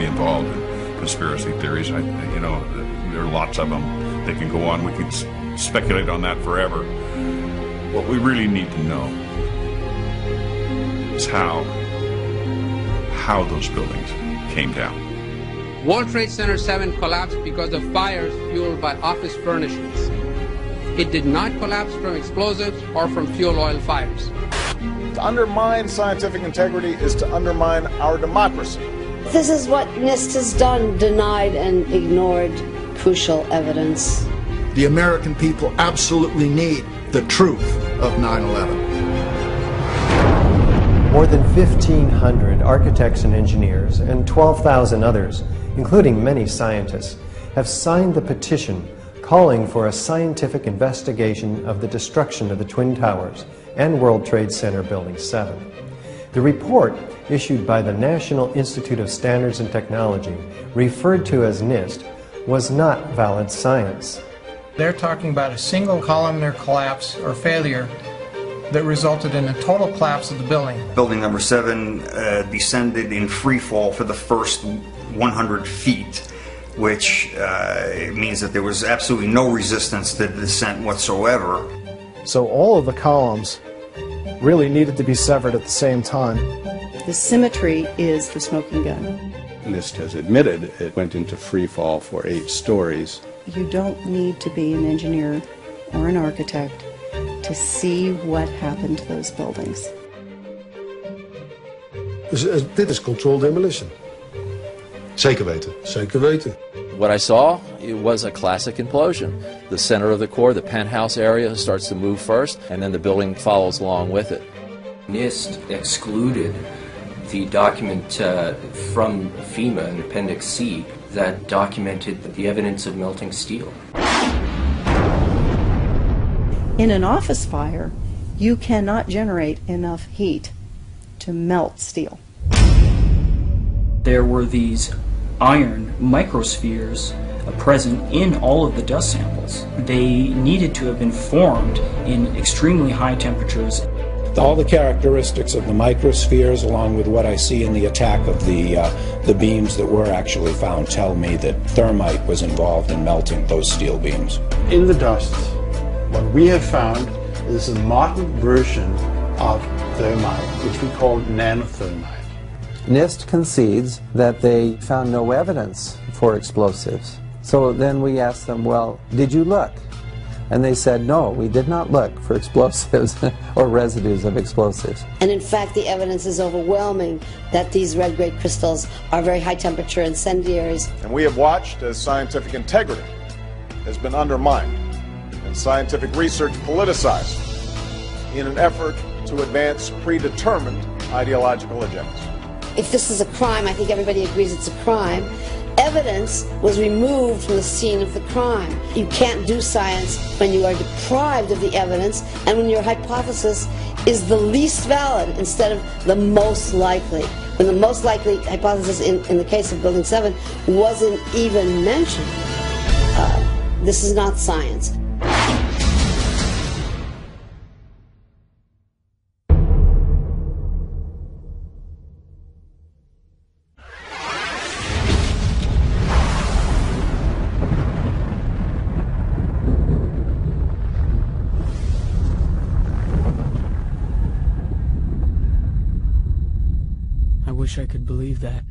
me involved in conspiracy theories. There are lots of them. They can go on. We can speculate on that forever. What we really need to know is how those buildings came down. World Trade Center 7 collapsed because of fires fueled by office furnishings. It did not collapse from explosives or from fuel oil fires. To undermine scientific integrity is to undermine our democracy. This is what NIST has done, denied and ignored crucial evidence. The American people absolutely need the truth of 9/11. More than 1,500 architects and engineers and 12,000 others, including many scientists, have signed the petition calling for a scientific investigation of the destruction of the Twin Towers and World Trade Center Building 7. The report, issued by the National Institute of Standards and Technology, referred to as NIST, was not valid science. They're talking about a single columnar collapse or failure that resulted in a total collapse of the building. Building number 7 descended in free fall for the first 100 feet, which means that there was absolutely no resistance to the descent whatsoever. So all of the columns really needed to be severed at the same time. The symmetry is the smoking gun. NIST has admitted it went into free fall for 8 stories. You don't need to be an engineer or an architect to see what happened to those buildings. Dit is controlled demolition. Zeker weten. Zeker weten. What I saw, it was a classic implosion. The center of the core, the penthouse area, starts to move first, and then the building follows along with it. NIST excluded the document from FEMA in Appendix C that documented the evidence of melting steel. In an office fire, you cannot generate enough heat to melt steel. There were these iron microspheres present in all of the dust samples. They needed to have been formed in extremely high temperatures. All the characteristics of the microspheres, along with what I see in the attack of the beams that were actually found, tell me that thermite was involved in melting those steel beams. In the dust, what we have found is a modern version of thermite, which we call nanothermite. NIST concedes that they found no evidence for explosives. So then we asked them, well, did you look? And they said, no, we did not look for explosives or residues of explosives. And in fact, the evidence is overwhelming that these red-grade crystals are very high-temperature incendiaries. And we have watched as scientific integrity has been undermined and scientific research politicized in an effort to advance predetermined ideological agendas. If this is a crime, I think everybody agrees it's a crime. Evidence was removed from the scene of the crime. You can't do science when you are deprived of the evidence and when your hypothesis is the least valid instead of the most likely. When the most likely hypothesis in the case of Building 7 wasn't even mentioned. This is not science. I wish I could believe that.